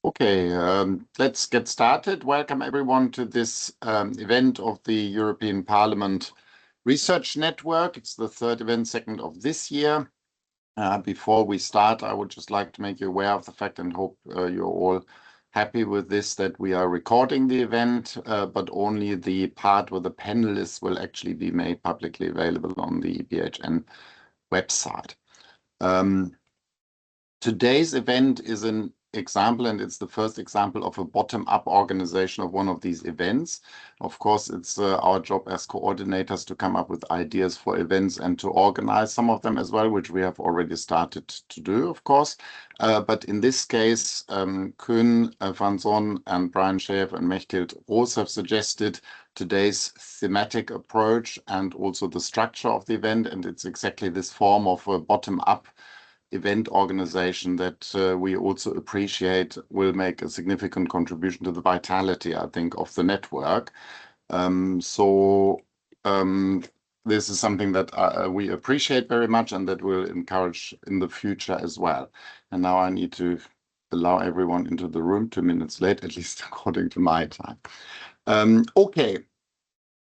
Okay, let's get started. Welcome everyone to this event of the European Parliament Research Network. It's the third event, second of this year. Before we start, I would just like to make you aware of the fact and hope you're all happy with this, that we are recording the event, but only the part with the panelists will actually be made publicly available on the EPHN website. Today's event is an example, and it's the first example of a bottom-up organization of one of these events. Of course, it's our job as coordinators to come up with ideas for events and to organize some of them as well, which we have already started to do, of course. But in this case, Koen van Zon and Brian Shaev and Mechthild Roos have suggested today's thematic approach and also the structure of the event, and it's exactly this form of a bottom-up event organization that we also appreciate will make a significant contribution to the vitality, I think, of the network. This is something that we appreciate very much and that we'll encourage in the future as well. And now I need to allow everyone into the room 2 minutes late, at least according to my time. Okay.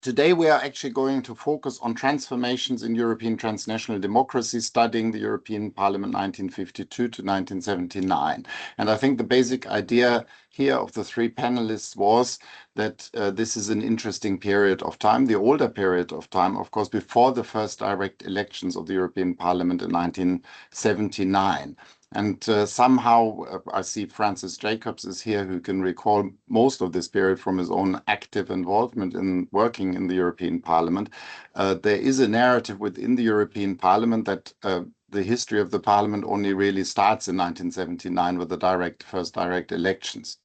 Today, we are actually going to focus on transformations in European transnational democracy, studying the European Parliament 1952 to 1979. And I think the basic idea here of the three panelists was that this is an interesting period of time, the older period of time, of course, before the first direct elections of the European Parliament in 1979. And somehow I see Francis Jacobs is here, who can recall most of this period from his own active involvement in working in the European Parliament. There is a narrative within the European Parliament that the history of the Parliament only really starts in 1979 with the first direct elections.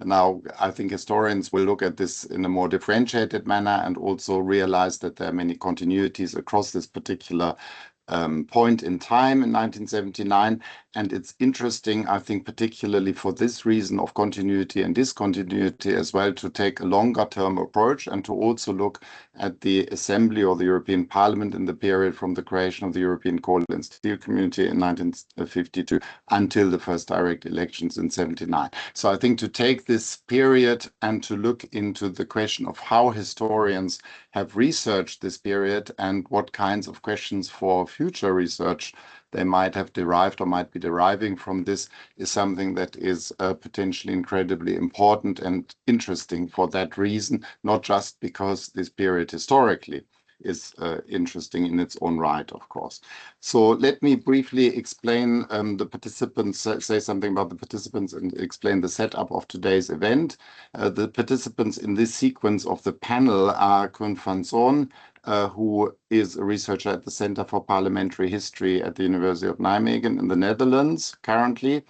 Now, I think historians will look at this in a more differentiated manner and also realize that there are many continuities across this particular point in time in 1979. And it's interesting, I think, particularly for this reason of continuity and discontinuity as well, to take a longer term approach and to also look at the assembly or the European Parliament in the period from the creation of the European Coal and Steel Community in 1952 until the first direct elections in 79. So I think to take this period and to look into the question of how historians have researched this period and what kinds of questions for future research they might have derived or might be deriving from this is something that is potentially incredibly important and interesting for that reason, not just because this period historically is interesting in its own right, of course. So let me briefly explain the participants, say something about the participants and explain the setup of today's event. The participants in this sequence of the panel are Koen van Zon, who is a researcher at the Center for Parliamentary History at the University of Nijmegen in the Netherlands currently.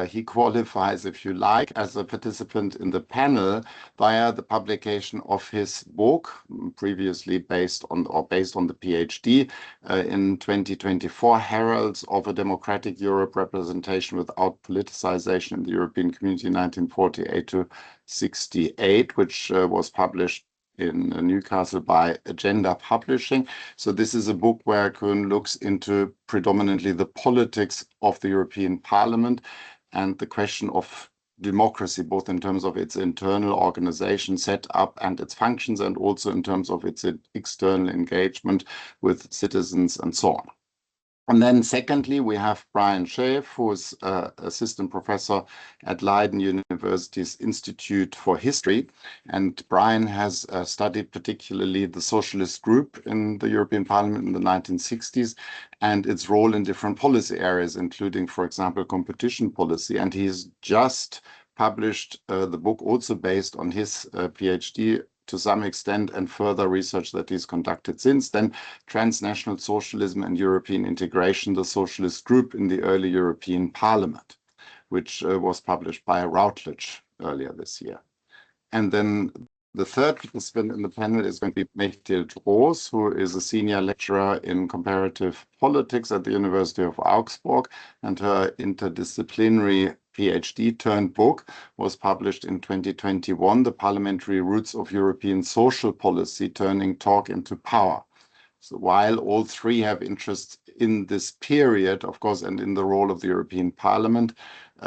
He qualifies, if you like, as a participant in the panel via the publication of his book, previously based on the PhD, in 2024, Heralds of a Democratic Europe Representation Without Politicization in the European Community 1948 to 68, which was published in Newcastle by Agenda Publishing. So this is a book where Koen looks into predominantly the politics of the European Parliament and the question of democracy, both in terms of its internal organization set up and its functions, and also in terms of its external engagement with citizens and so on. And then secondly, we have Brian Shaev, who is assistant professor at Leiden University's Institute for History. And Brian has studied particularly the socialist group in the European Parliament in the 1960s and its role in different policy areas, including, for example, competition policy. And he's just published the book also based on his PhD to some extent, and further research that he's conducted since then, Transnational Socialism and European Integration, the Socialist Group in the Early European Parliament, which was published by Routledge earlier this year. And then the third participant in the panel is going to be Mechthild Roos, who is a senior lecturer in comparative politics at the University of Augsburg, and her interdisciplinary PhD turned book was published in 2021, The Parliamentary Roots of European Social Policy, Turning Talk into Power. So while all three have interest in this period, of course, and in the role of the European Parliament,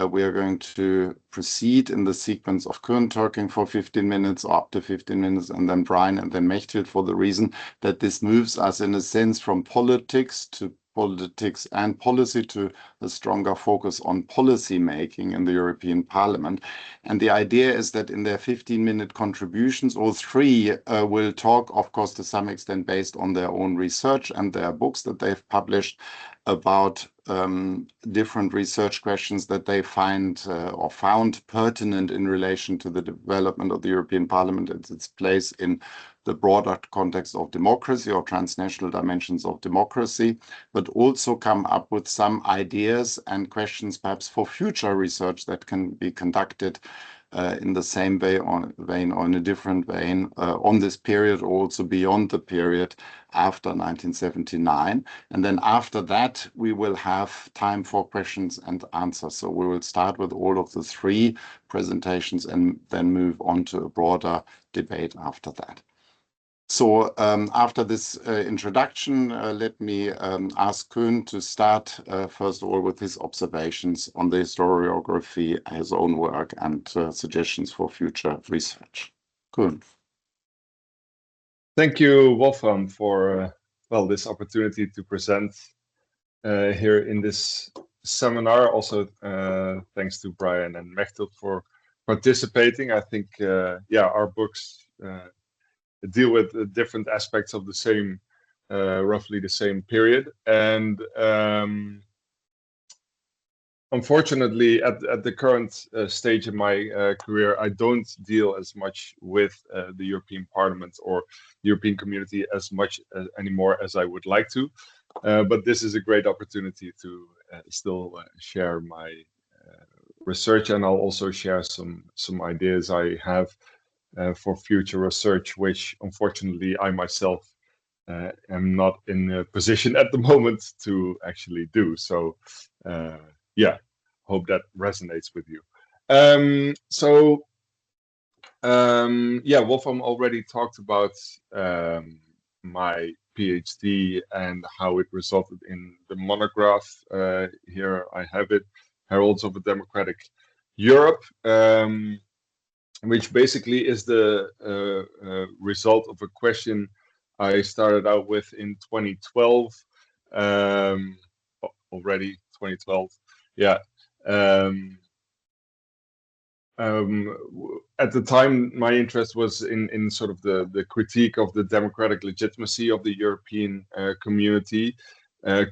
We are going to proceed in the sequence of Koen talking for 15 minutes or up to 15 minutes, and then Brian and then Mechthild, for the reason that this moves us in a sense from politics and policy to a stronger focus on policy making in the European Parliament. And the idea is that in their 15-minute contributions, all three will talk, of course, to some extent based on their own research and their books that they've published about different research questions that they find or found pertinent in relation to the development of the European Parliament and its place in the broader context of democracy or transnational dimensions of democracy, but also come up with some ideas and questions perhaps for future research that can be conducted in the same vein or in a different vein on this period, or also beyond the period after 1979. And then after that, we will have time for questions and answers. So we will start with all of the three presentations and then move on to a broader debate after that. So after this introduction, let me ask Koen to start, first of all, with his observations on the historiography, his own work, and suggestions for future research. Koen. Thank you, Wolfram, for this opportunity to present here in this seminar. Also, thanks to Brian and Mechthild for participating. I think, our books deal with different aspects of the same, roughly the same period. And unfortunately, at the current stage in my career, I don't deal as much with the European Parliament or European community as much anymore as I would like to. But this is a great opportunity to still share my research, and I'll also share some ideas I have for future research, which unfortunately I myself am not in a position at the moment to actually do. So hope that resonates with you. Wolfram already talked about my PhD and how it resulted in the monograph. Here I have it, Heralds of a Democratic Europe, which basically is the result of a question I started out with in 2012. Already 2012, yeah. At the time, my interest was in sort of the critique of the democratic legitimacy of the European community,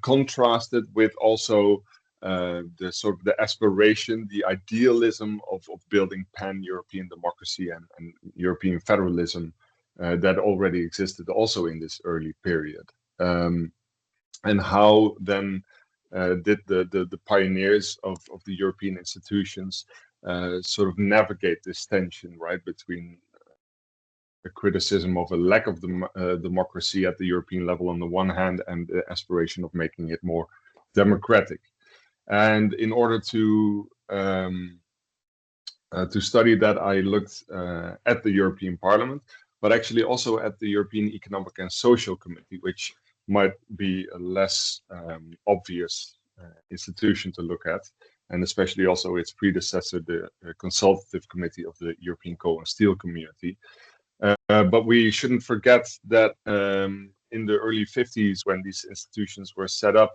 contrasted with also the sort of the aspiration, the idealism of building pan-European democracy and European federalism that already existed also in this early period. And how then did the pioneers of the European institutions sort of navigate this tension, right, between the criticism of a lack of democracy at the European level on the one hand and the aspiration of making it more democratic. And in order to study that, I looked at the European Parliament, but actually also at the European Economic and Social Committee, which might be a less obvious institution to look at, and especially also its predecessor, the Consultative Committee of the European Coal and Steel Community. But we shouldn't forget that in the early 50s, when these institutions were set up,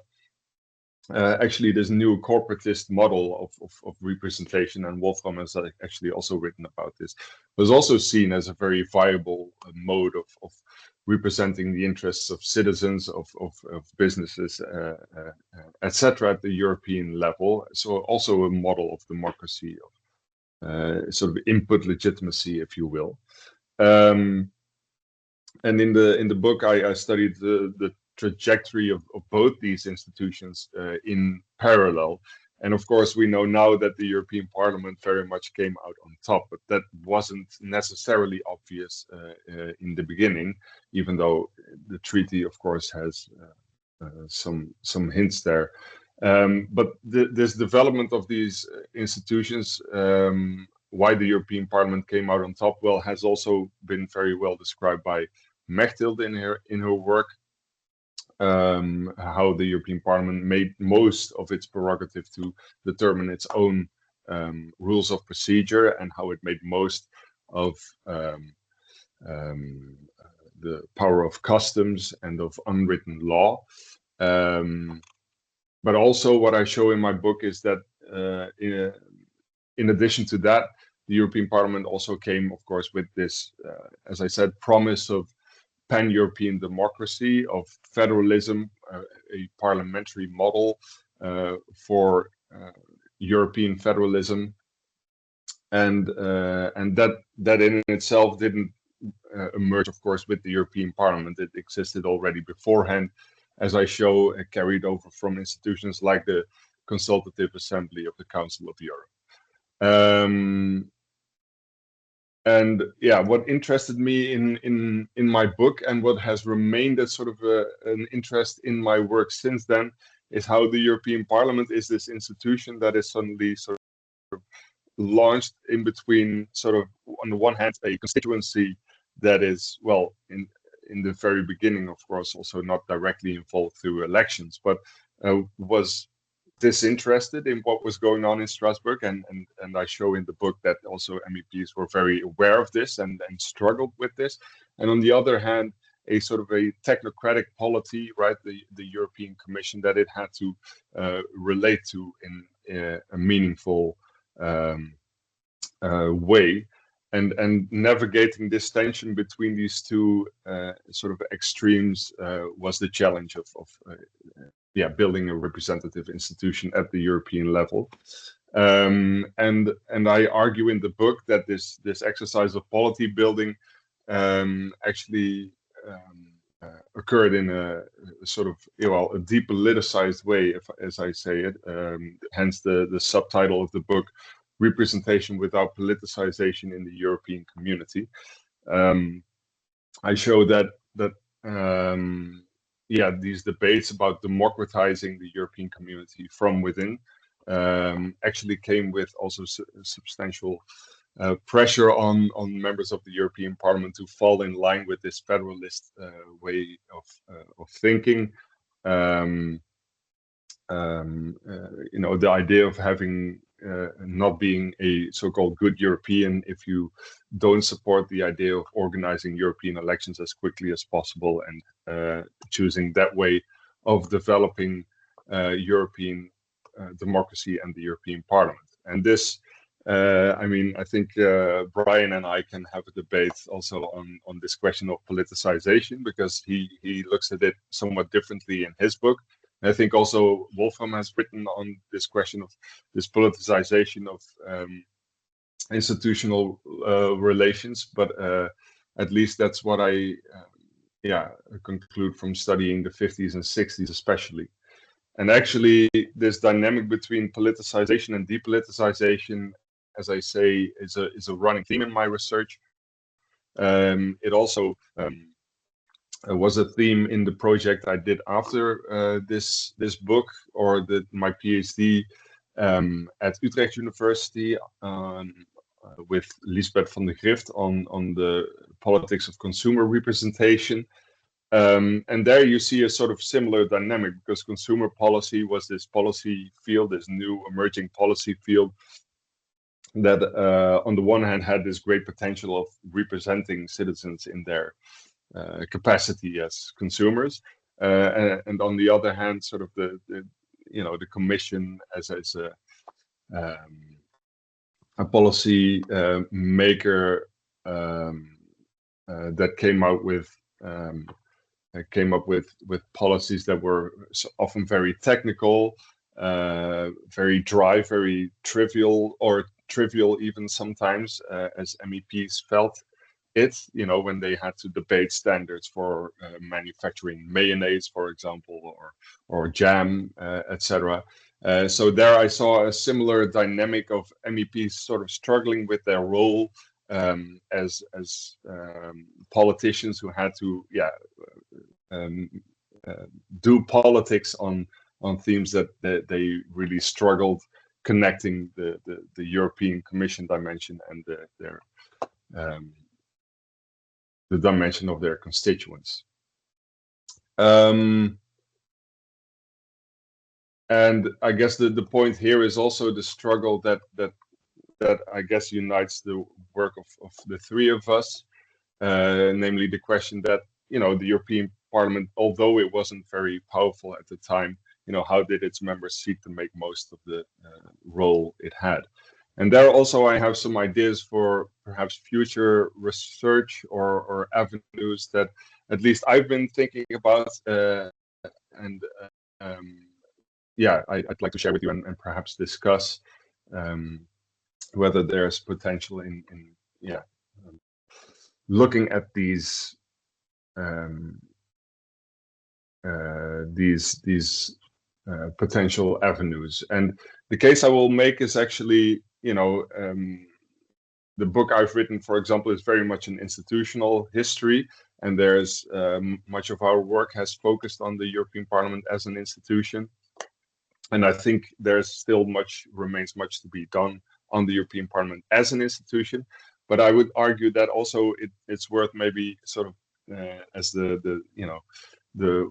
actually this new corporatist model of representation, and Wolfram has actually also written about this, was also seen as a very viable mode of representing the interests of citizens, of businesses, etc. at the European level. So also a model of democracy, of sort of input legitimacy, if you will. And in the book, I studied the trajectory of both these institutions in parallel. And of course, we know now that the European Parliament very much came out on top, but that wasn't necessarily obvious in the beginning, even though the treaty, of course, has some hints there. But this development of these institutions, why the European Parliament came out on top, well, has also been very well described by Mechthild in her work. How the European Parliament made most of its prerogative to determine its own rules of procedure and how it made most of um, the power of customs and of unwritten law. But also what I show in my book is that in addition to that, the European Parliament also came, of course, with this, as I said, promise of pan-European democracy, of federalism, a parliamentary model for European federalism, and that in itself didn't emerge, of course, with the European Parliament. It existed already beforehand, as I show, carried over from institutions like the Consultative Assembly of the Council of Europe. And yeah, what interested me in my book and what has remained as sort of an interest in my work since then is how the European Parliament is this institution that is suddenly sort of launched in between, sort of, on the one hand, a constituency that is, well, in the very beginning, of course, also not directly involved through elections, but was disinterested in what was going on in Strasbourg, and I show in the book that also MEPs were very aware of this and struggled with this. And on the other hand, a sort of a technocratic polity, right, the European Commission, that it had to relate to in a meaningful way. And navigating this tension between these two sort of extremes was the challenge of building a representative institution at the European level. And I argue in the book that this exercise of polity building actually occurred in a sort of, a depoliticized way, as I say it. Hence the subtitle of the book, Representation Without Politicization in the European Community. I show that these debates about democratizing the European community from within actually came with also substantial pressure on members of the European Parliament to fall in line with this federalist way of thinking. The idea of having not being a so-called good European if you don't support the idea of organizing European elections as quickly as possible and choosing that way of developing European democracy and the European Parliament. And this, I think Brian and I can have a debate also on this question of politicization, because he looks at it somewhat differently in his book. I think also Wolfram has written on this question of this politicization of institutional relations, but at least that's what I conclude from studying the 50s and 60s especially. And actually, this dynamic between politicization and depoliticization, as I say, is a running theme in my research. It also was a theme in the project I did after this book, or my PhD at Utrecht University with Lisbeth van der Grift on the politics of consumer representation. And there you see a sort of similar dynamic, because consumer policy was this policy field, this new emerging policy field that on the one hand had this great potential of representing citizens in their capacity as consumers, and on the other hand, sort of the Commission as a policy maker that came up with policies that were often very technical, very dry, very trivial, or trivial even sometimes, as MEPs felt it, when they had to debate standards for manufacturing mayonnaise, for example, or jam, etc. So there I saw a similar dynamic of MEPs sort of struggling with their role as politicians who had to do politics on themes that they really struggled connecting the European Commission dimension and the dimension of their constituents. And I guess the point here is also the struggle that I guess unites the work of the three of us, namely the question that, the European Parliament, although it wasn't very powerful at the time, how did its members seek to make most of the role it had? And there also I have some ideas for perhaps future research or avenues that at least I've been thinking about, and yeah, I'd like to share with you and perhaps discuss um, whether there's potential in yeah, um, looking at um, these potential avenues. And the case I will make is actually, the book I've written, for example, is very much an institutional history, and there's much of our work has focused on the European Parliament as an institution. And I think there's still remains much to be done on the European Parliament as an institution. But I would argue that also it's worth maybe sort of, as the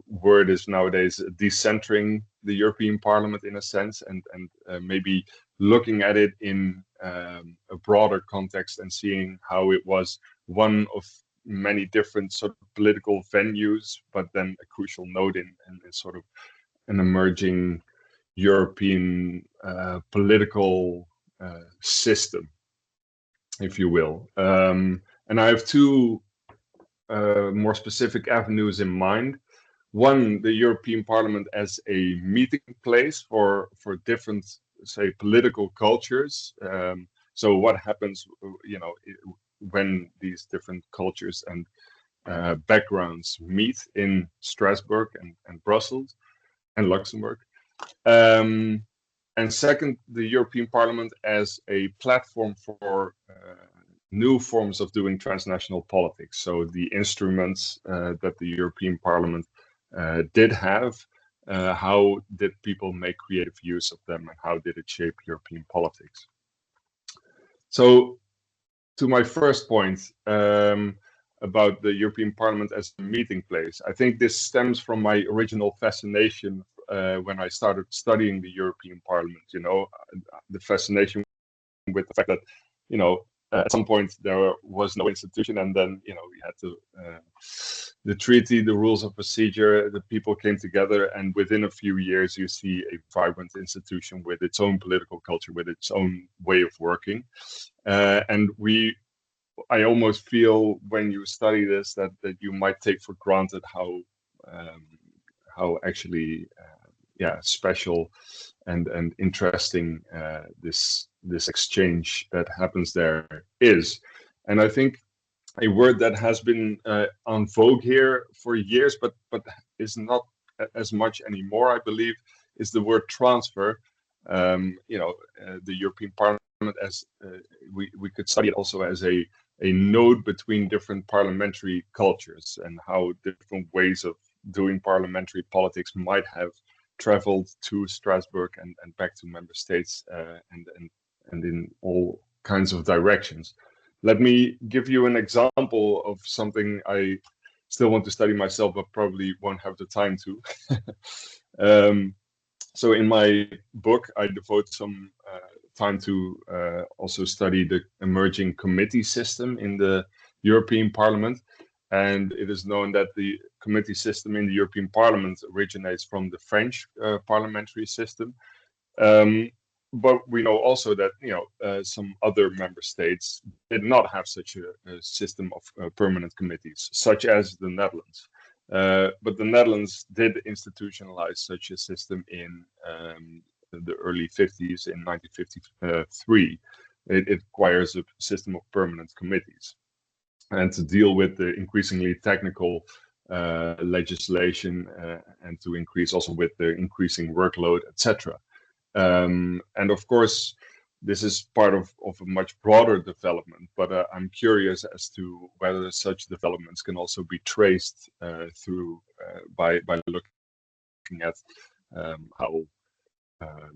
word is nowadays, decentering the European Parliament in a sense, and maybe looking at it in a broader context and seeing how it was one of many different sort of political venues, but then a crucial node in sort of an emerging European political system, if you will. And I have two more specific avenues in mind. One, the European Parliament as a meeting place for different, say, political cultures. So what happens, when these different cultures and backgrounds meet in Strasbourg and Brussels and Luxembourg. And second, the European Parliament as a platform for new forms of doing transnational politics. So the instruments that the European Parliament did have, how did people make creative use of them, and how did it shape European politics? So to my first point about the European Parliament as a meeting place, I think this stems from my original fascination when I started studying the European Parliament. The fascination with the fact that, at some point there was no institution, and then, we had to the treaty, the rules of procedure, the people came together, and within a few years you see a vibrant institution with its own political culture, with its own way of working. And I almost feel when you study this that you might take for granted how actually special and interesting this exchange that happens there is. And I think a word that has been on vogue here for years, but is not as much anymore, I believe, is the word transfer. The European Parliament, as we could study it also as a node between different parliamentary cultures, and how different ways of doing parliamentary politics might have traveled to Strasbourg and back to member states, and in all kinds of directions. Let me give you an example of something I still want to study myself, but probably won't have the time to. So in my book, I devote some time to also study the emerging committee system in the European Parliament. And it is known that the committee system in the European Parliament originates from the French parliamentary system. But we know also that some other member states did not have such a system of permanent committees, such as the Netherlands. But the Netherlands did institutionalize such a system in the early 50s, in 1953. It requires a system of permanent committees, and to deal with the increasingly technical legislation, and to increase also with the increasing workload, etc. And of course, this is part of a much broader development, but I'm curious as to whether such developments can also be traced through by looking at how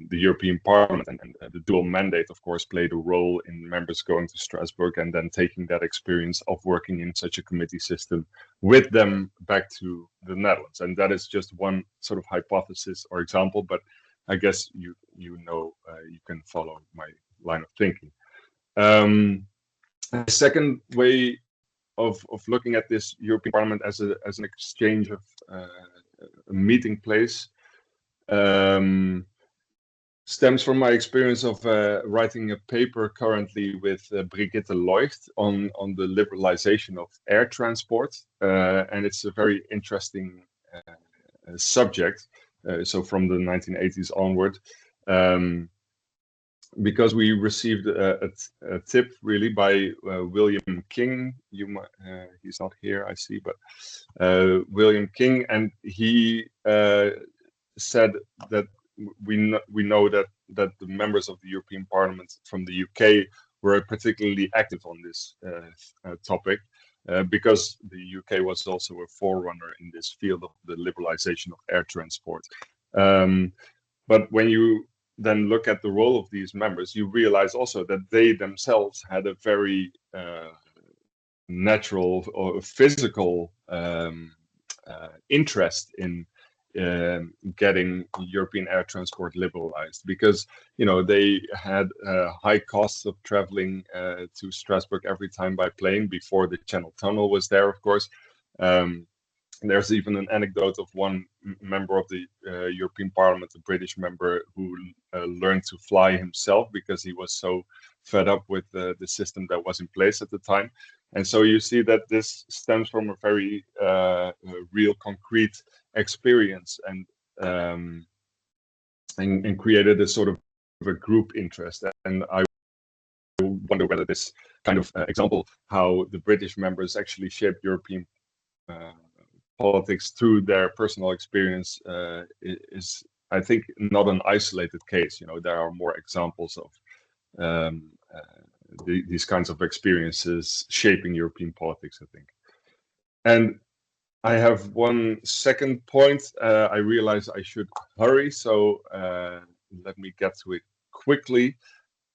the European Parliament and the dual mandate, of course, played a role in members going to Strasbourg and then taking that experience of working in such a committee system with them back to the Netherlands. And that is just one sort of hypothesis or example, but I guess you know you can follow my line of thinking. A second way of looking at this European Parliament as an exchange of a meeting place stems from my experience of writing a paper currently with Brigitte Leucht on the liberalization of air transport, and it's a very interesting subject. So from the 1980s onward, because we received a tip really by William King. He's not here, I see, but William King, and he said that we know that the members of the European Parliament from the UK were particularly active on this topic, because the UK was also a forerunner in this field of the liberalization of air transport. But when you then look at the role of these members, you realize also that they themselves had a very natural or physical interest in getting European air transport liberalized, because they had high costs of traveling to Strasbourg every time by plane before the Channel Tunnel was there, of course. There's even an anecdote of one member of the European Parliament, a British member, who learned to fly himself because he was so fed up with the system that was in place at the time. And so you see that this stems from a very real, concrete experience, and created a sort of a group interest. And I wonder whether this kind of example, how the British members actually shaped European politics through their personal experience, is, I think, not an isolated case. There are more examples of these kinds of experiences shaping European politics, I think. And I have one second point. I realize I should hurry, so let me get to it quickly.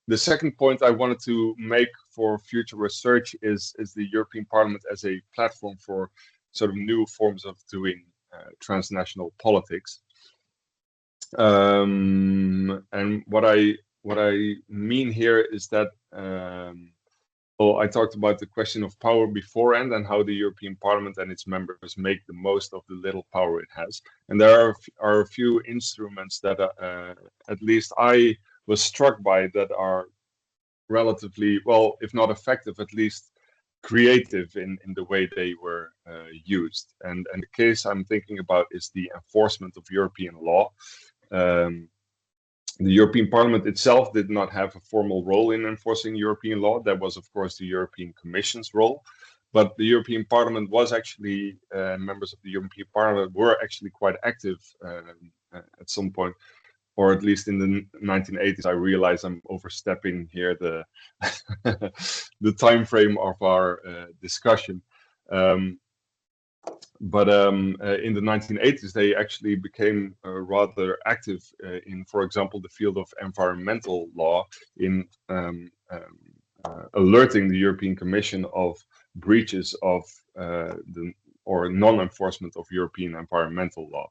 The second point I wanted to make for future research is the European Parliament as a platform for sort of new forms of doing transnational politics. And what I mean here is that, well, I talked about the question of power beforehand, and how the European Parliament and its members make the most of the little power it has. And there are a few instruments that at least I was struck by, that are relatively, well, if not effective, at least creative in the way they were used. And the case I'm thinking about is the enforcement of European law. The European Parliament itself did not have a formal role in enforcing European law. That was, of course, the European Commission's role. But the European Parliament was actually, members of the European Parliament were actually quite active at some point, or at least in the 1980s. I realize I'm overstepping here the the time frame of our discussion. But in the 1980s, they actually became rather active in, for example, the field of environmental law, in alerting the European Commission of breaches of or non-enforcement of European environmental law.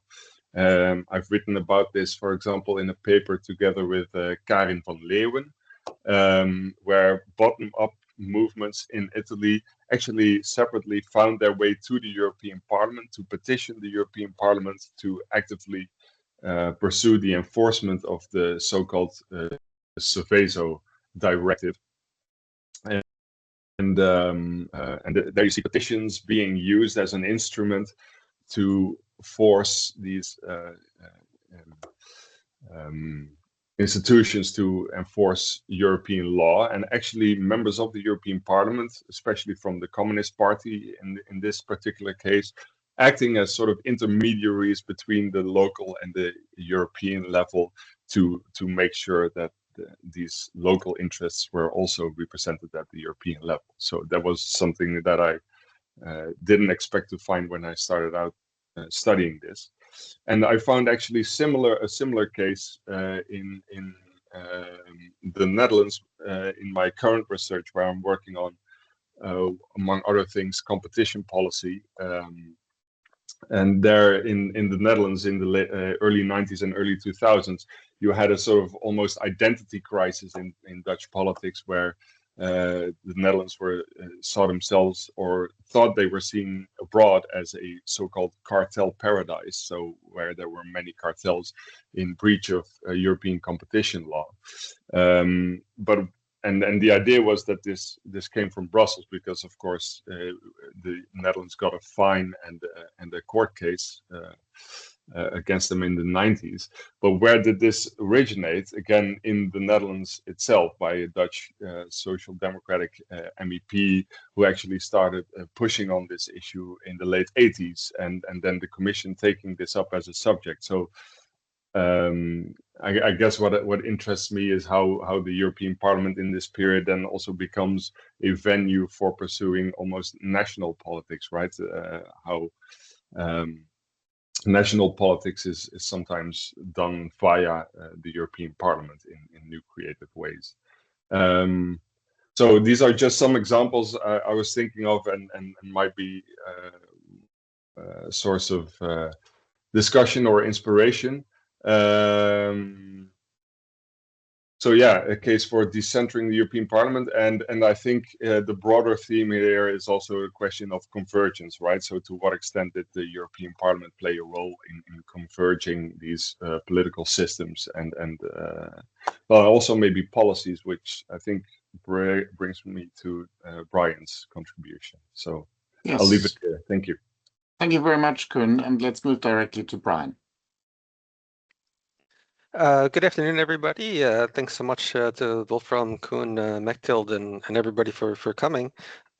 I've written about this, for example, in a paper together with Karin van Leeuwen, where bottom-up movements in Italy actually separately found their way to the European Parliament to petition the European Parliament to actively pursue the enforcement of the so-called Seveso directive. And there you see petitions being used as an instrument to force these institutions to enforce European law. And actually, members of the European Parliament, especially from the Communist Party in this particular case, acting as sort of intermediaries between the local and the European level to make sure that these local interests were also represented at the European level. So that was something that I didn't expect to find when I started out studying this. And I found actually a similar case in the Netherlands in my current research, where I'm working on, among other things, competition policy. And there in the Netherlands in the early 90s and early 2000s, you had a sort of almost identity crisis in Dutch politics, where the Netherlands saw themselves, or thought they were seen abroad, as a so-called cartel paradise. So where there were many cartels in breach of European competition law. But the idea was that this came from Brussels, because of course the Netherlands got a fine and a court case against them in the 90s. But where did this originate? Again, in the Netherlands itself, by a Dutch social democratic MEP who actually started pushing on this issue in the late 80s, and then the Commission taking this up as a subject. So I guess what interests me is how the European Parliament in this period then also becomes a venue for pursuing almost national politics, right? How national politics is sometimes done via the European Parliament in new creative ways. So these are just some examples I was thinking of, and might be a source of discussion or inspiration. So yeah, a case for decentering the European Parliament, and I think the broader theme here is also a question of convergence, right? So to what extent did the European Parliament play a role in converging these political systems and well, also maybe policies, which I think brings me to Brian's contribution. So Yes. I'll leave it there. Thank you. Thank you very much, Koen, and let's move directly to Brian. Good afternoon, everybody. Thanks so much to Wolfram, Koen, Mechthild, and everybody for coming.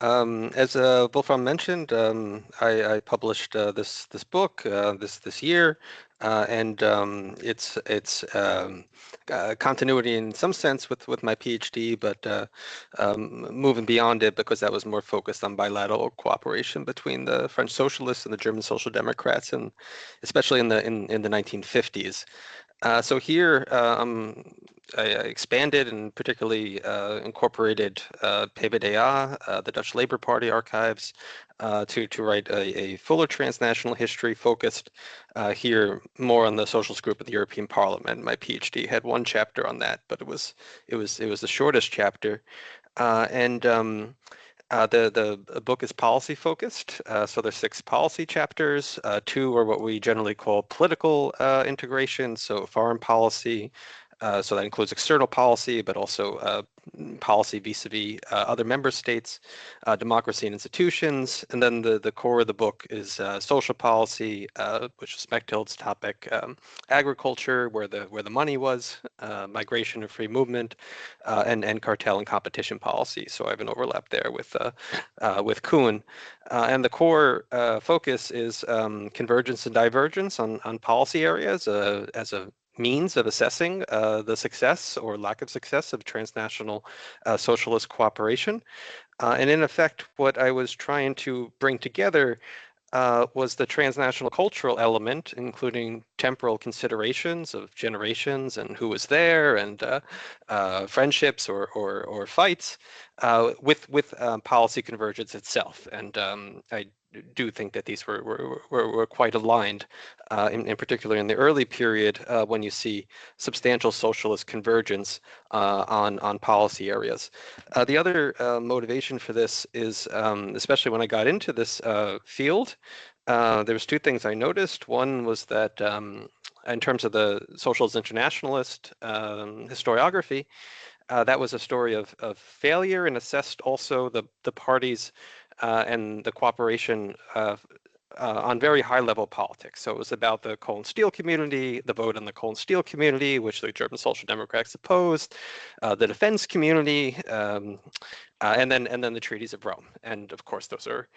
As Wolfram mentioned, I published this book this year, and it's continuity in some sense with my PhD, but moving beyond it, because that was more focused on bilateral cooperation between the French socialists and the German social democrats, and especially in the 1950s. So here I expanded and particularly incorporated PvdA, the Dutch Labour Party archives, to write a fuller transnational history focused here more on the socialist group of the European Parliament. My PhD had one chapter on that, but it was the shortest chapter, the book is policy focused, so there's 6 policy chapters. 2 are what we generally call political integration, so foreign policy. So that includes external policy, but also policy vis-a-vis other member states, democracy and institutions. And then the core of the book is social policy, which is Mechthild's topic, agriculture, where the money was, migration and free movement, and cartel and competition policy. So I have an overlap there with Koen. And the core focus is convergence and divergence on policy areas as a means of assessing the success or lack of success of transnational socialist cooperation. And in effect, what I was trying to bring together was the transnational cultural element, including temporal considerations of generations and who was there, and friendships or fights, with policy convergence itself. And I do think that these were quite aligned, in particular in the early period, when you see substantial socialist convergence on policy areas. The other motivation for this is, especially when I got into this field, there was 2 things I noticed. One was that in terms of the socialist internationalist historiography, that was a story of failure, and assessed also the parties and the cooperation on very high-level politics. So it was about the coal and steel community, the vote on the coal and steel community, which the German Social Democrats opposed, the defense community, and then the treaties of Rome. And of course, those are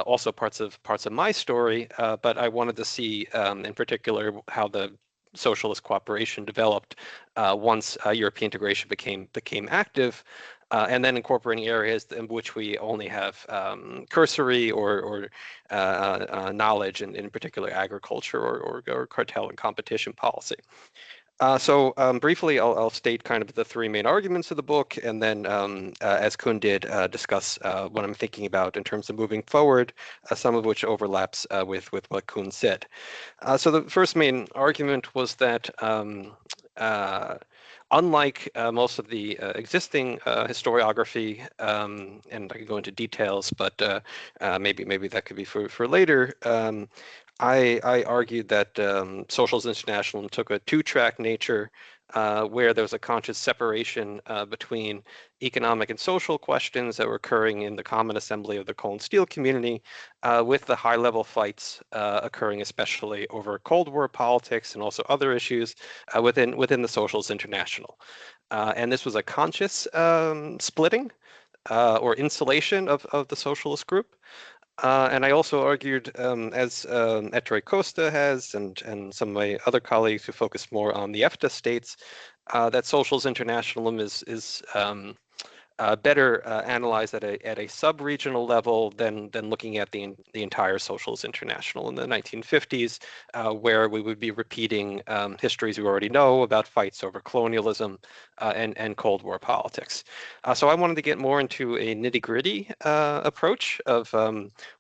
also parts of my story. But I wanted to see, in particular, how the socialist cooperation developed once European integration became active. And then incorporating areas in which we only have cursory or knowledge, in particular agriculture or cartel and competition policy. So briefly, I'll state kind of the 3 main arguments of the book, and then, as Koen did, discuss what I'm thinking about in terms of moving forward, some of which overlaps with what Koen said. So the first main argument was that unlike most of the existing historiography, and I could go into details, but maybe that could be for later. I argued that Socials International took a two-track nature where there was a conscious separation between economic and social questions that were occurring in the common assembly of the coal and steel community, with the high-level fights occurring especially over Cold War politics and also other issues within the Socials International. And this was a conscious splitting or insulation of the socialist group. And I also argued, as Ettore Costa has, and some of my other colleagues who focus more on the EFTA states, that Socials Internationalism is better analyzed at a sub-regional level than looking at the entire Socials International in the 1950s, where we would be repeating histories we already know about fights over colonialism and Cold War politics. So I wanted to get more into a nitty-gritty approach of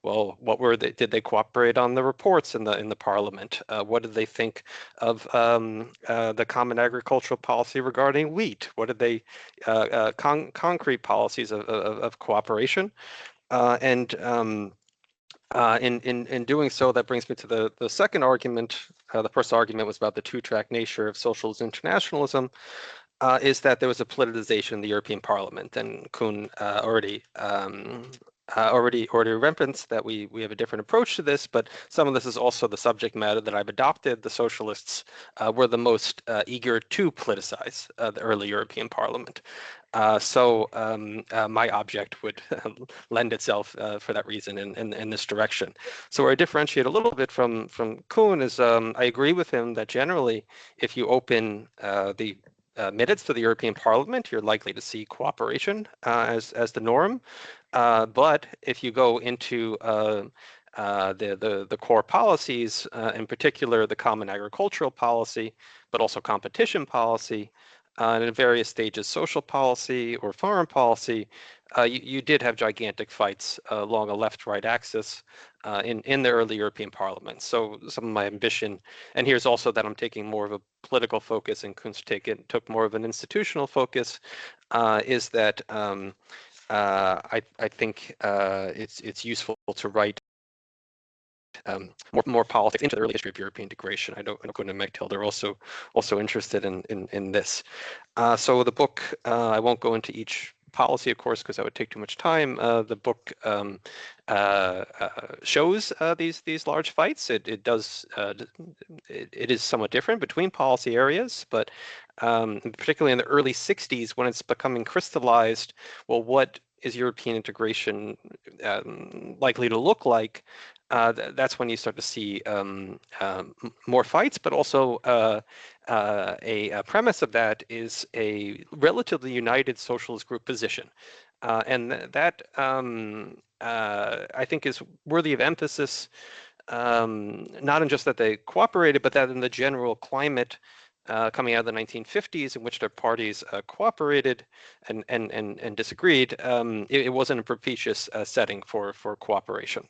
well, what were they? Did they cooperate on the reports in the Parliament? What did they think of the Common Agricultural Policy regarding wheat? What did they concrete policies of cooperation, and in doing so, that brings me to the second argument. The first argument was about the two-track nature of socialist internationalism, is that there was a politicization in the European Parliament, and Koen already referenced that we have a different approach to this, but some of this is also the subject matter that I've adopted. The socialists were the most eager to politicize the early European Parliament. So my object would lend itself for that reason in this direction. So where I differentiate a little bit from Koen is I agree with him that generally, if you open the minutes to the European Parliament, you're likely to see cooperation as the norm. But if you go into the core policies, in particular the common agricultural policy, but also competition policy, and in various stages social policy or foreign policy, you did have gigantic fights along a left-right axis in the early European Parliament. So some of my ambition, and here's also that I'm taking more of a political focus, and Kunz took more of an institutional focus, is that I think it's useful to write more politics into the early history of European integration. I know Koen and Mechthild are also interested in this. So the book, I won't go into each policy, of course, because that would take too much time. The book shows these large fights. It does it is somewhat different between policy areas, but particularly in the early 60s, when it's becoming crystallized, well, what is European integration likely to look like? That's when you start to see more fights, but also a premise of that is a relatively united socialist group position. And that I think is worthy of emphasis, not in just that they cooperated, but that in the general climate coming out of the 1950s, in which their parties cooperated and disagreed, it wasn't a propitious setting for cooperation.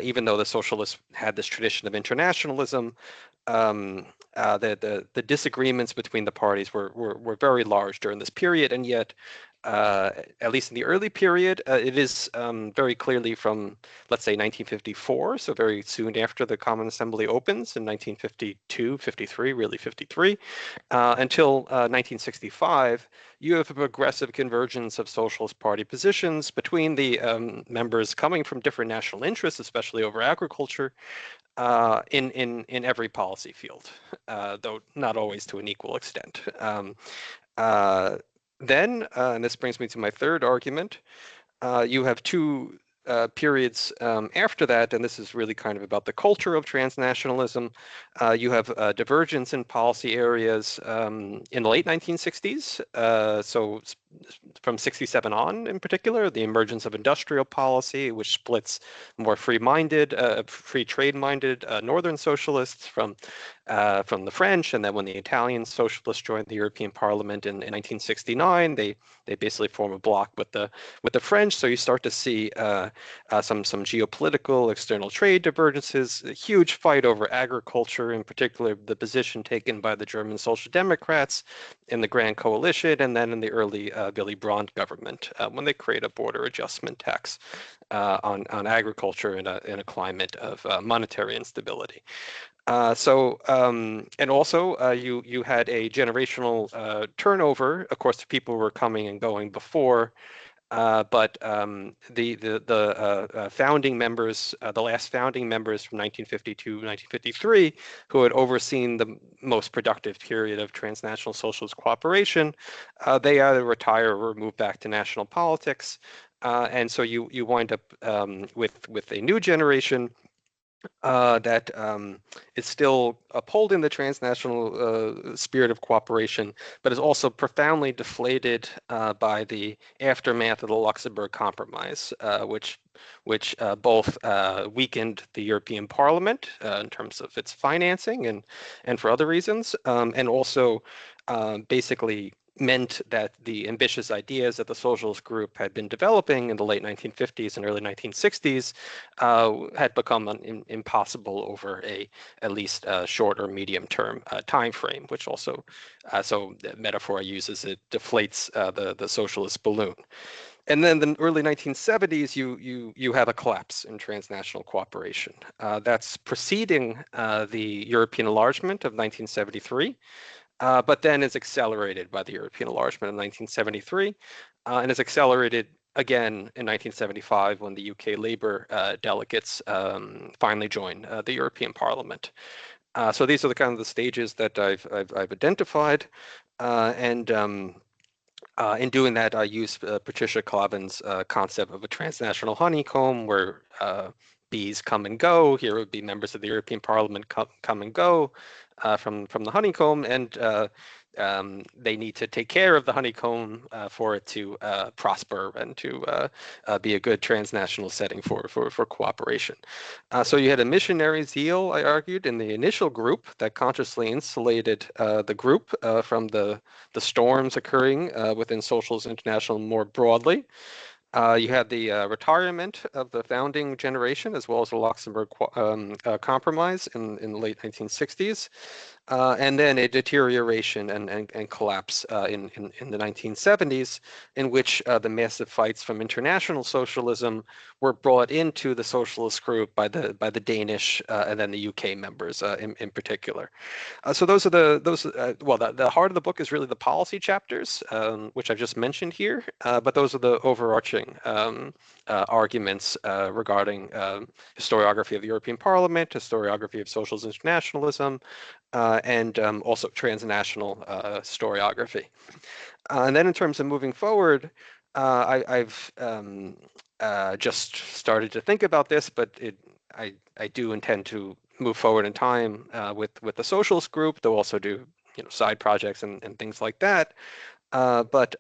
Even though the socialists had this tradition of internationalism, the disagreements between the parties were very large during this period, and yet, at least in the early period, it is very clearly from, let's say, 1954, so very soon after the Common Assembly opens in 1952, 53, really 53, until 1965, you have a progressive convergence of Socialist Party positions between the members coming from different national interests, especially over agriculture, in every policy field, though not always to an equal extent. Then, and this brings me to my third argument, you have two periods after that, and this is really kind of about the culture of transnationalism. You have divergence in policy areas in the late 1960s, so from 67 on in particular, the emergence of industrial policy, which splits more free-minded, free trade-minded northern socialists from the French, and then when the Italian socialists joined the European Parliament in 1969, they basically form a bloc with the French. So you start to see some geopolitical external trade divergences, a huge fight over agriculture, in particular the position taken by the German Social Democrats in the Grand Coalition, and then in the early Willy Brandt government when they create a border adjustment tax on agriculture in a climate of monetary instability. And also you had a generational turnover. Of course, the people were coming and going before, but the founding members, the last founding members from 1952, 1953, who had overseen the most productive period of transnational socialist cooperation, they either retire or move back to national politics, and so you wind up with a new generation that is still upholding the transnational spirit of cooperation, but is also profoundly deflated by the aftermath of the Luxembourg Compromise, which both weakened the European Parliament in terms of its financing and for other reasons, and also basically meant that the ambitious ideas that the socialist group had been developing in the late 1950s and early 1960s had become impossible over at least short or medium term time frame, which also, so the metaphor I use is it deflates the socialist balloon. And then the early 1970s, you have a collapse in transnational cooperation. That's preceding the European enlargement of 1973. But then is accelerated by the European enlargement in 1973, and is accelerated again in 1975 when the UK Labour delegates finally join the European Parliament. So these are the kind of the stages that I've identified, and in doing that, I use Patricia Clavin's concept of a transnational honeycomb, where bees come and go. Here would be members of the European Parliament come and go from the honeycomb, and they need to take care of the honeycomb for it to prosper and to be a good transnational setting for cooperation. So you had a missionary zeal, I argued, in the initial group that consciously insulated the group from the storms occurring within Socialist International more broadly. You had the retirement of the founding generation, as well as the Luxembourg Compromise in the late 1960s, and then a deterioration and collapse in the 1970s, in which the massive fights from international socialism were brought into the socialist group by the Danish and then the UK members in particular. So those are the heart of the book is really the policy chapters, which I've just mentioned here, but those are the overarching arguments regarding historiography of the European Parliament, historiography of socialist internationalism, and also transnational historiography. And then in terms of moving forward, I've just started to think about this, but I do intend to move forward in time with the socialist group. They'll also do side projects and things like that. But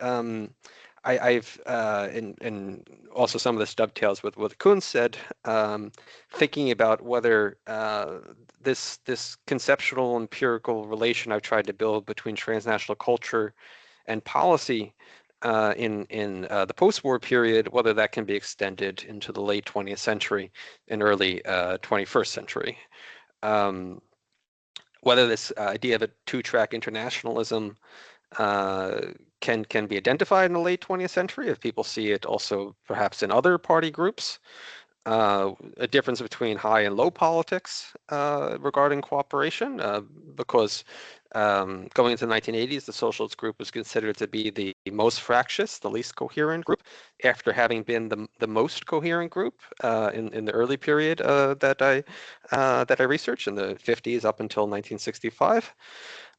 I've and also some of this dovetails with what Koen said, thinking about whether this conceptual empirical relation I've tried to build between transnational culture and policy in the post-war period, whether that can be extended into the late 20th century and early 21st century. Whether this idea of a two-track internationalism can be identified in the late 20th century, if people see it also perhaps in other party groups. A difference between high and low politics regarding cooperation, because going into the 1980s, the socialist group was considered to be the most fractious, the least coherent group, after having been the most coherent group in the early period that I researched in the 50s up until 1965.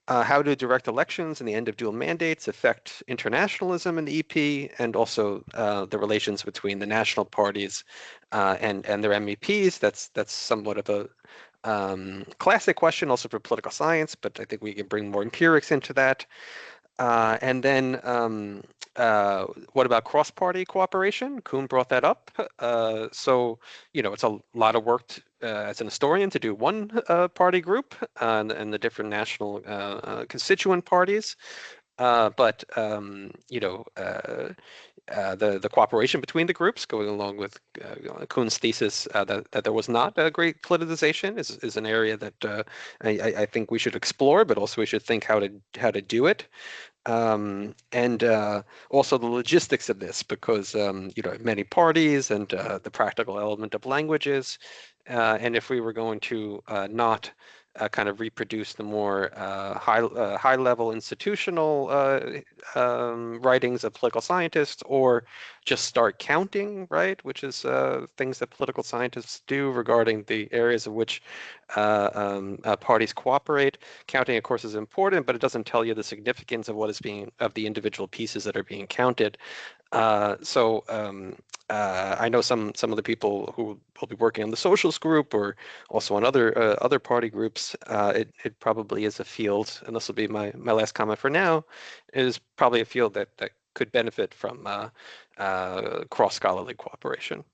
How do direct elections and the end of dual mandates affect internationalism in the EP, and also the relations between the national parties and their MEPs? That's somewhat of a classic question also for political science, but I think we can bring more empirics into that. And then what about cross-party cooperation? Koen brought that up. So, it's a lot of work as an historian to do one party group and the different national constituent parties. But the cooperation between the groups, going along with Koen's thesis that there was not a great politicization, is an area that I think we should explore, but also we should think how to do it. And also the logistics of this, because many parties and the practical element of languages, and if we were going to not kind of reproduce the more high-level institutional writings of political scientists, or just start counting, right, which is things that political scientists do regarding the areas of which parties cooperate. Counting, of course, is important, but it doesn't tell you the significance of of the individual pieces that are being counted. I know some of the people who will be working on the socials group, or also on other party groups. It probably is a field, and this will be my last comment for now, is probably a field that could benefit from cross-scholarly cooperation.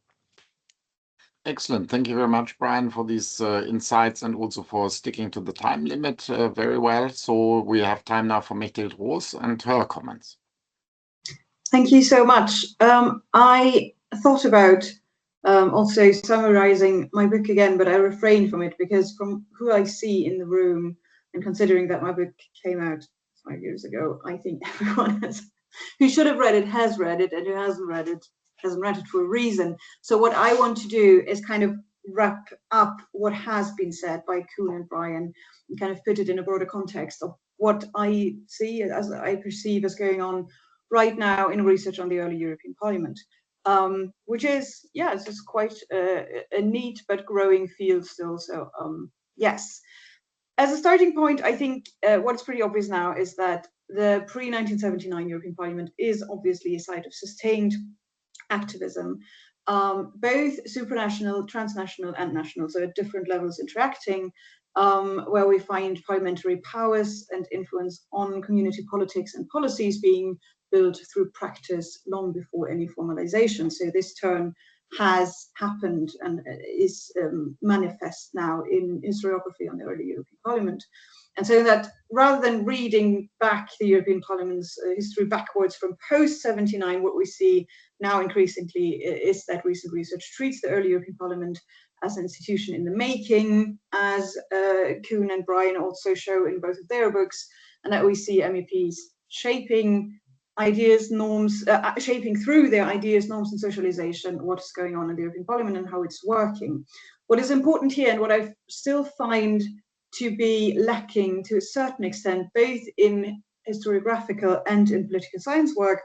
Excellent. Thank you very much, Brian, for these insights, and also for sticking to the time limit very well. So we have time now for Mechthild Roos and her comments. Thank you so much. I thought about also summarizing my book again, but I refrained from it because from who I see in the room, and considering that my book came out 5 years ago, I think everyone who should have read it has read it, and who hasn't read it for a reason. So what I want to do is kind of wrap up what has been said by Koen and Brian, and kind of put it in a broader context of what I see, as I perceive as going on right now in research on the early European Parliament, which is, it's just quite a neat but growing field still. So yes, as a starting point, I think what's pretty obvious now is that the pre-1979 European Parliament is obviously a site of sustained activism, both supranational, transnational, and national, so at different levels interacting, where we find parliamentary powers and influence on community politics and policies being built through practice long before any formalization. So this turn has happened and is manifest now in historiography on the early European Parliament. And so that rather than reading back the European Parliament's history backwards from post-79, what we see now increasingly is that recent research treats the early European Parliament as an institution in the making, as Koen and Brian also show in both of their books, and that we see MEPs shaping ideas, norms, shaping through their ideas, norms, and socialization what is going on in the European Parliament and how it's working. What is important here, and what I still find to be lacking to a certain extent, both in historiographical and in political science work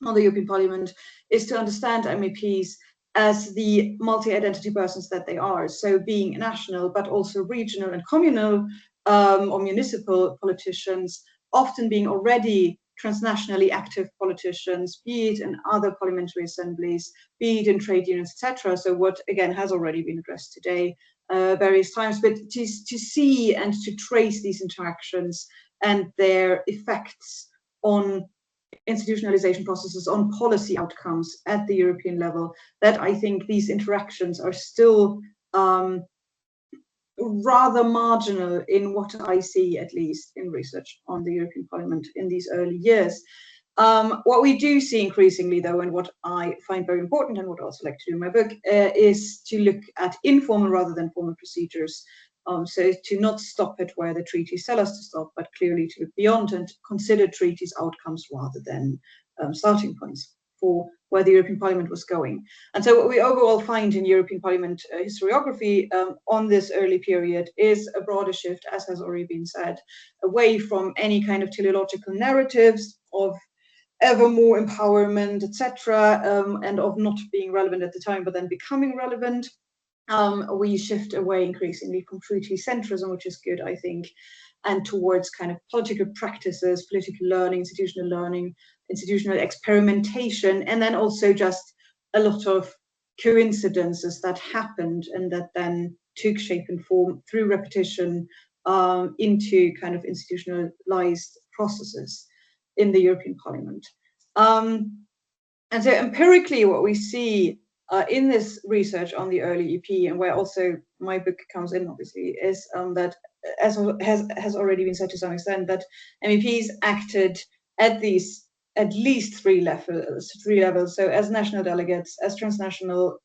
on the European Parliament, is to understand MEPs as the multi-identity persons that they are. So being national, but also regional and communal or municipal politicians, often being already transnationally active politicians, be it in other parliamentary assemblies, be it in trade unions, etc. So what, again, has already been addressed today various times, but to see and to trace these interactions and their effects on institutionalization processes, on policy outcomes at the European level, that I think these interactions are still rather marginal in what I see, at least in research on the European Parliament in these early years. What we do see increasingly, though, and what I find very important, and what I also like to do in my book, is to look at informal rather than formal procedures. So to not stop it where the treaties tell us to stop, but clearly to look beyond and consider treaties' outcomes rather than starting points for where the European Parliament was going. And so what we overall find in European Parliament historiography on this early period is a broader shift, as has already been said, away from any kind of teleological narratives of ever more empowerment, etc., and of not being relevant at the time, but then becoming relevant. We shift away increasingly from treaty centrism, which is good, I think, and towards kind of political practices, political learning, institutional experimentation, and then also just a lot of coincidences that happened and that then took shape and form through repetition into kind of institutionalized processes in the European Parliament. And so empirically, what we see in this research on the early EP, and where also my book comes in, obviously, is that, as has already been said to some extent, that MEPs acted at these at least three levels. So as national delegates, as transnational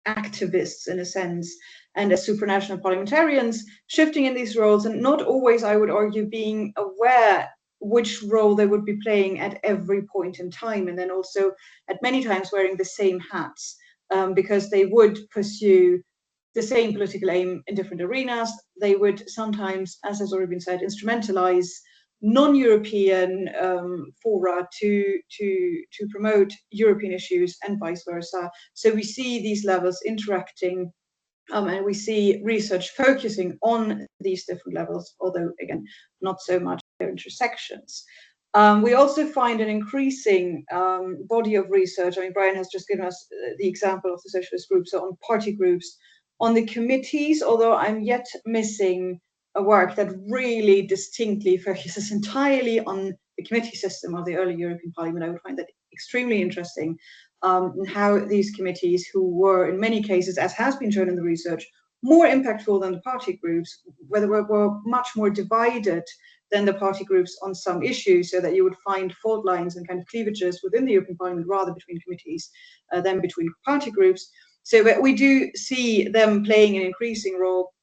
activists in a sense, and as supranational parliamentarians, shifting in these roles, and not always, I would argue, being aware which role they would be playing at every point in time, and then also at many times wearing the same hats, because they would pursue the same political aim in different arenas. They would sometimes, as has already been said, instrumentalize non-European fora to promote European issues and vice versa. So we see these levels interacting, and we see research focusing on these different levels, although again, not so much their intersections. We also find an increasing body of research. I mean, Brian has just given us the example of the socialist groups, so on party groups, on the committees, although I'm yet missing a work that really distinctly focuses entirely on the committee system of the early European Parliament. I would find that extremely interesting, how these committees, who were in many cases, as has been shown in the research, more impactful than the party groups, were much more divided than the party groups on some issues, so that you would find fault lines and kind of cleavages within the European Parliament rather between committees than between party groups. So we do see them playing an increasing role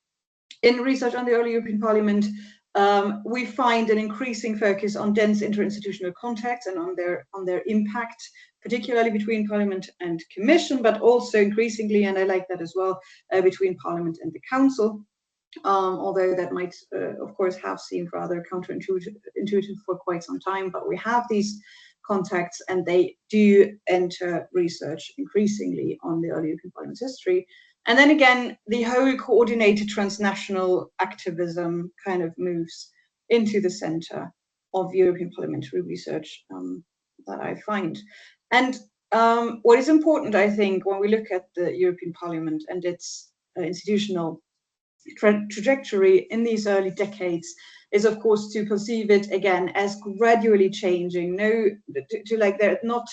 in research on the early European Parliament. We find an increasing focus on dense interinstitutional contacts and on their impact, particularly between Parliament and Commission, but also increasingly, and I like that as well, between Parliament and the Council. Although that might, of course, have seemed rather counterintuitive for quite some time, but we have these contacts, and they do enter research increasingly on the early European Parliament's history. And then again, the whole coordinated transnational activism kind of moves into the center of European parliamentary research that I find. And what is important, I think, when we look at the European Parliament and its institutional trajectory in these early decades, is of course to perceive it again as gradually changing, not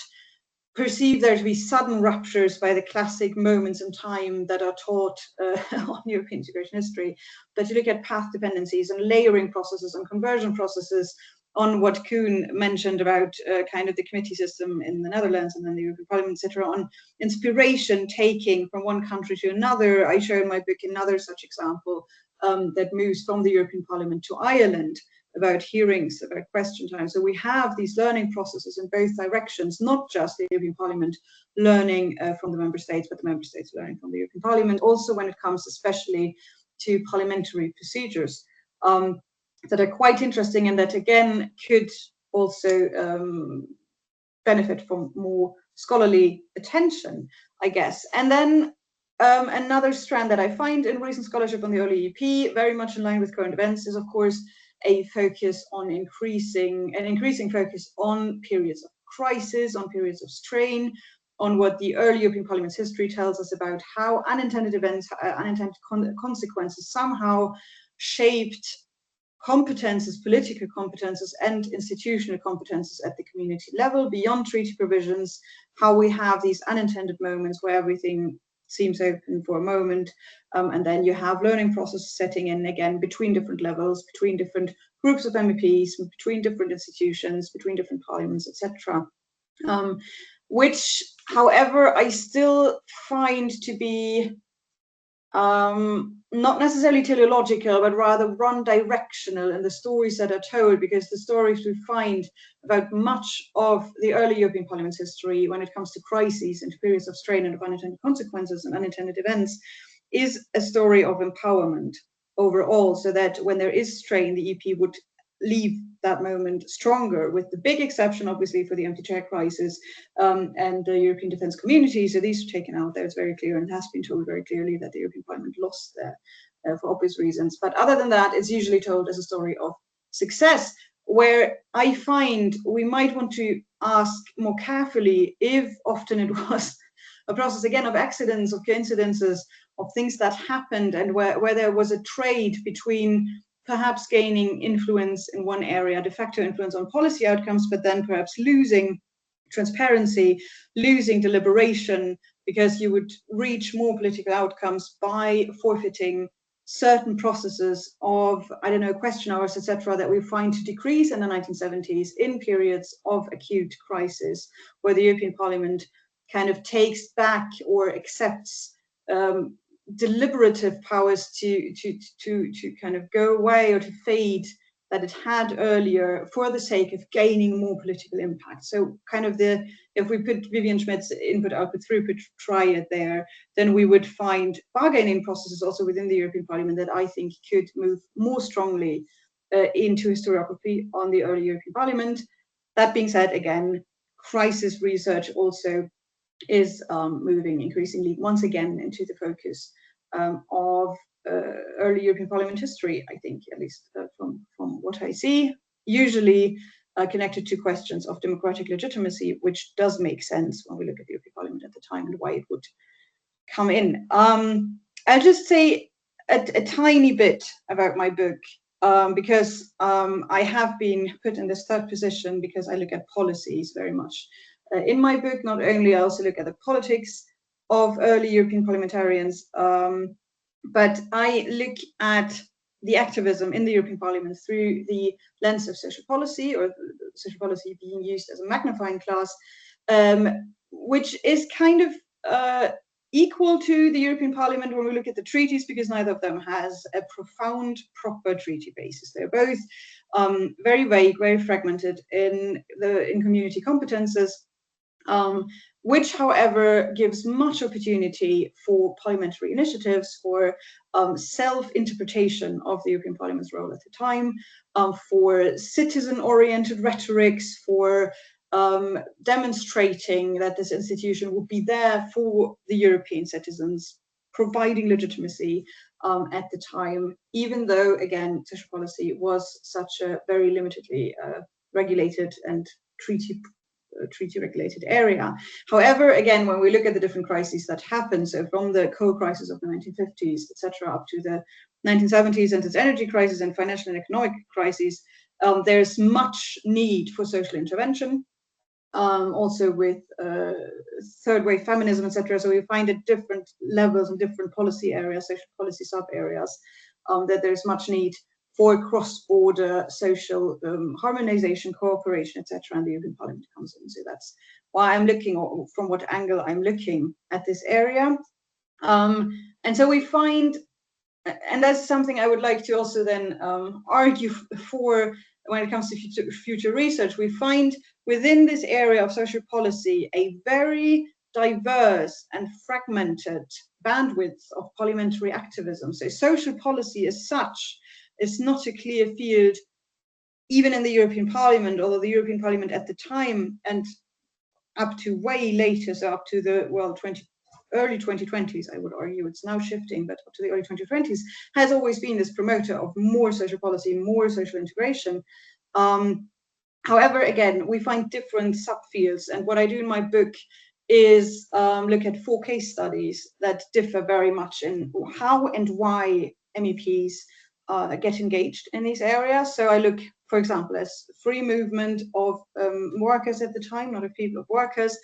perceive there to be sudden ruptures by the classic moments in time that are taught on European integration history, but to look at path dependencies and layering processes and conversion processes, on what Koen mentioned about kind of the committee system in the Netherlands and then the European Parliament, etc., on inspiration taking from one country to another. I show in my book another such example that moves from the European Parliament to Ireland, about hearings, about question time. So we have these learning processes in both directions, not just the European Parliament learning from the member states, but the member states learning from the European Parliament, also when it comes especially to parliamentary procedures that are quite interesting, and that again could also benefit from more scholarly attention, I guess. And then another strand that I find in recent scholarship on the early EP, very much in line with current events, is of course a focus on increasing focus on periods of crisis, on periods of strain, on what the early European Parliament's history tells us about how unintended events, unintended consequences somehow shaped competences, political competences and institutional competences at the community level beyond treaty provisions, how we have these unintended moments where everything seems open for a moment, and then you have learning processes setting in again between different levels, between different groups of MEPs, between different institutions, between different parliaments, etc. Which, however, I still find to be not necessarily teleological, but rather one-directional in the stories that are told, because the stories we find about much of the early European Parliament's history when it comes to crises and periods of strain and of unintended consequences and unintended events is a story of empowerment overall, so that when there is strain, the EP would leave that moment stronger, with the big exception obviously for the empty chair crisis and the European defence community. So these are taken out there. It's very clear and has been told very clearly that the European Parliament lost there for obvious reasons. But other than that, it's usually told as a story of success, where I find we might want to ask more carefully if often it was a process again of accidents, of coincidences, of things that happened, and where there was a trade between perhaps gaining influence in one area, de facto influence on policy outcomes, but then perhaps losing transparency, losing deliberation, because you would reach more political outcomes by forfeiting certain processes of, I don't know, question hours, etc., that we find to decrease in the 1970s in periods of acute crisis, where the European Parliament kind of takes back or accepts deliberative powers to kind of go away or to fade that it had earlier for the sake of gaining more political impact. So kind of if we put Vivian Schmidt's input-output throughput triad there, then we would find bargaining processes also within the European Parliament that I think could move more strongly into historiography on the early European Parliament. That being said, again, crisis research also is moving increasingly once again into the focus of early European Parliament history, I think, at least from what I see, usually connected to questions of democratic legitimacy, which does make sense when we look at the European Parliament at the time and why it would come in. I'll just say a tiny bit about my book, because I have been put in this third position because I look at policies very much. In my book, not only I also look at the politics of early European parliamentarians, but I look at the activism in the European Parliament through the lens of social policy, or social policy being used as a magnifying glass, which is kind of equal to the European Parliament when we look at the treaties, because neither of them has a profound, proper treaty basis. They're both very vague, very fragmented in community competences, which, however, gives much opportunity for parliamentary initiatives, for self-interpretation of the European Parliament's role at the time, for citizen-oriented rhetorics, for demonstrating that this institution would be there for the European citizens, providing legitimacy at the time, even though, again, social policy was such a very limitedly regulated and treaty-regulated area. However, again, when we look at the different crises that happened, so from the coal crisis of the 1950s, etc., up to the 1970s and its energy crisis and financial and economic crises, there's much need for social intervention, also with third-wave feminism, etc. So we find at different levels and different policy areas, social policy sub-areas, that there's much need for cross-border social harmonization, cooperation, etc., and the European Parliament comes in. So that's why I'm looking, or from what angle I'm looking at this area. And so we find, and that's something I would like to also then argue for when it comes to future research, we find within this area of social policy a very diverse and fragmented bandwidth of parliamentary activism. So social policy as such is not a clear field, even in the European Parliament, although the European Parliament at the time and up to way later, so up to the, well, early 2020s, I would argue, it's now shifting, but up to the early 2020s, has always been this promoter of more social policy, more social integration. However, again, we find different subfields, and what I do in my book is look at 4 case studies that differ very much in how and why MEPs get engaged in these areas. So I look, for example, as free movement of workers at the time, not of people, of workers,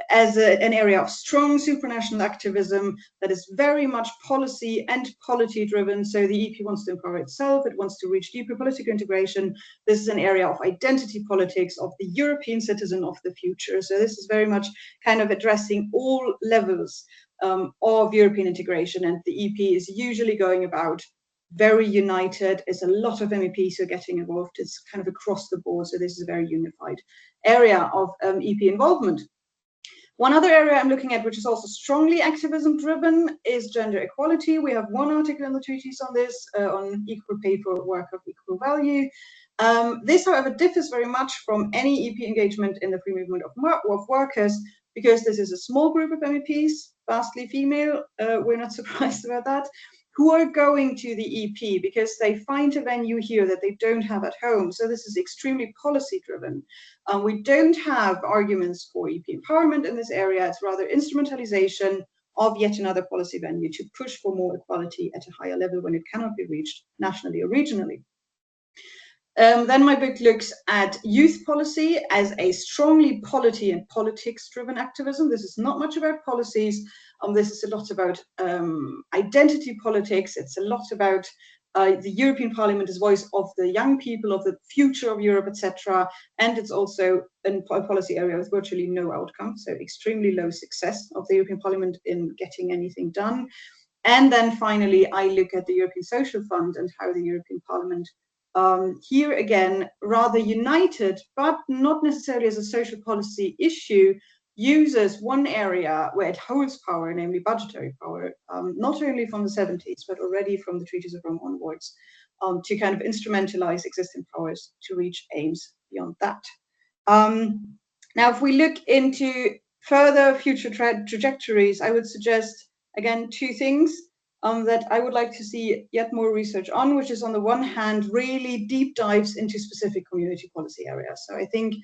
as an area of strong supranational activism that is very much policy and polity driven. So the EP wants to empower itself, it wants to reach deeper political integration. This is an area of identity politics, of the European citizen of the future. So this is very much kind of addressing all levels of European integration, and the EP is usually going about very united. It's a lot of MEPs who are getting involved. It's kind of across the board. So this is a very unified area of EP involvement. One other area I'm looking at, which is also strongly activism driven, is gender equality. We have one article in the treaties on this, on equal pay for work of equal value. This, however, differs very much from any EP engagement in the free movement of workers, because this is a small group of MEPs, vastly female, we're not surprised about that, who are going to the EP because they find a venue here that they don't have at home. So this is extremely policy driven. We don't have arguments for EP empowerment in this area. It's rather instrumentalization of yet another policy venue to push for more equality at a higher level when it cannot be reached nationally or regionally. Then my book looks at youth policy as a strongly polity and politics-driven activism. This is not much about policies. This is a lot about identity politics. It's a lot about the European Parliament as voice of the young people, of the future of Europe, etc. And it's also a policy area with virtually no outcome, so extremely low success of the European Parliament in getting anything done. And then finally, I look at the European Social Fund and how the European Parliament, here again, rather united, but not necessarily as a social policy issue, uses one area where it holds power, namely budgetary power, not only from the 70s, but already from the Treaties of Rome onwards, to kind of instrumentalize existing powers to reach aims beyond that. Now, if we look into further future trajectories, I would suggest, again, two things that I would like to see yet more research on, which is on the one hand, really deep dives into specific community policy areas. So I think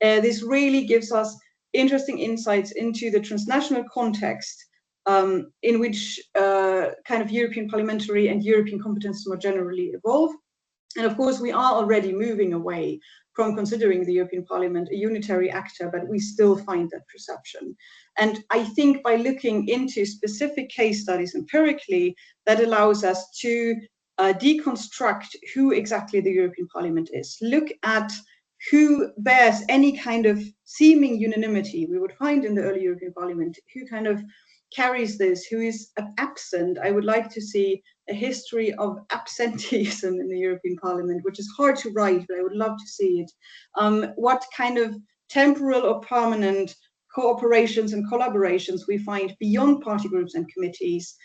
this really gives us interesting insights into the transnational context in which kind of European parliamentary and European competences more generally evolve. And of course, we are already moving away from considering the European Parliament a unitary actor, but we still find that perception. And I think by looking into specific case studies empirically, that allows us to deconstruct who exactly the European Parliament is. Look at who bears any kind of seeming unanimity we would find in the early European Parliament, who kind of carries this, who is absent. I would like to see a history of absenteeism in the European Parliament, which is hard to write, but I would love to see it. What kind of temporal or permanent cooperations and collaborations we find beyond party groups and committees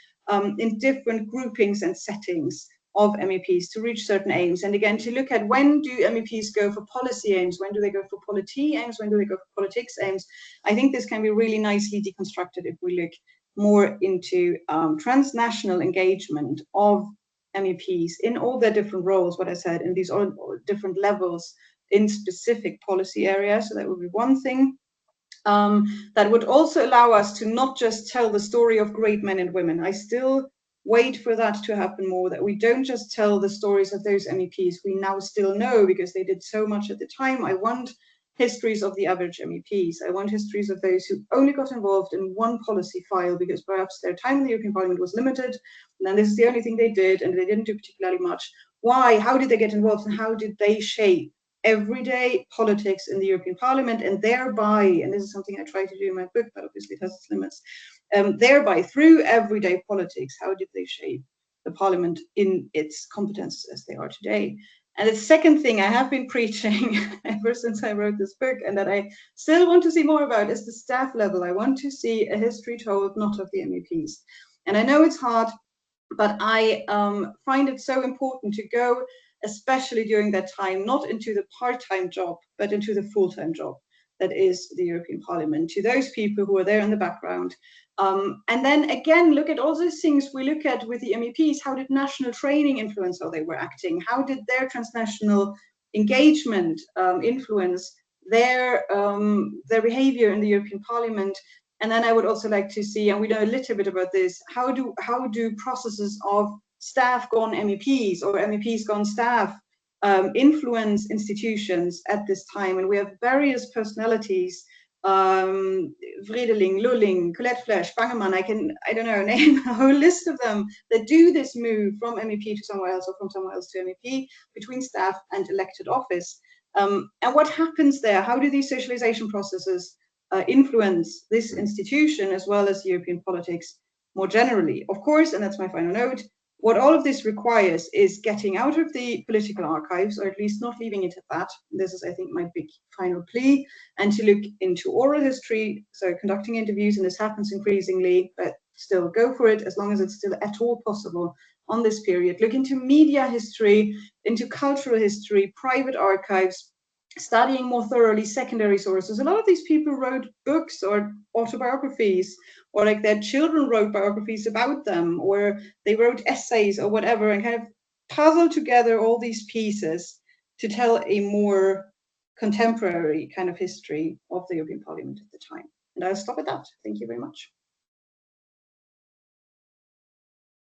in different groupings and settings of MEPs to reach certain aims. And again, to look at when do MEPs go for policy aims, when do they go for polity aims, when do they go for politics aims. I think this can be really nicely deconstructed if we look more into transnational engagement of MEPs in all their different roles, what I said, in these all different levels in specific policy areas. So that would be one thing. That would also allow us to not just tell the story of great men and women. I still wait for that to happen more, that we don't just tell the stories of those MEPs we now still know because they did so much at the time. I want histories of the average MEPs. I want histories of those who only got involved in one policy file because perhaps their time in the European Parliament was limited, and then this is the only thing they did, and they didn't do particularly much. Why? How did they get involved, and how did they shape everyday politics in the European Parliament, and thereby, and this is something I try to do in my book, but obviously it has its limits, thereby through everyday politics, how did they shape the Parliament in its competences as they are today? And the second thing I have been preaching ever since I wrote this book, and that I still want to see more about, is the staff level. I want to see a history told not of the MEPs. And I know it's hard, but I find it so important to go, especially during that time, not into the part-time job, but into the full-time job that is the European Parliament, to those people who are there in the background. And then again, look at all those things we look at with the MEPs. How did national training influence how they were acting? How did their transnational engagement influence their behavior in the European Parliament? And then I would also like to see, and we know a little bit about this, how do processes of staff gone MEPs or MEPs gone staff influence institutions at this time? And we have various personalities, Vredeling, Lulling, Colette Flesch, Bangemann, I don't know, name a whole list of them that do this move from MEP to somewhere else or from somewhere else to MEP between staff and elected office. And what happens there? How do these socialization processes influence this institution as well as European politics more generally? Of course, and that's my final note, what all of this requires is getting out of the political archives, or at least not leaving it at that. This is, I think, my big final plea, and to look into oral history, so conducting interviews, and this happens increasingly, but still go for it as long as it's still at all possible on this period. Look into media history, into cultural history, private archives, studying more thoroughly secondary sources. A lot of these people wrote books or autobiographies, or like their children wrote biographies about them, or they wrote essays or whatever, and kind of puzzle together all these pieces to tell a more contemporary kind of history of the European Parliament at the time. And I'll stop at that. Thank you very much.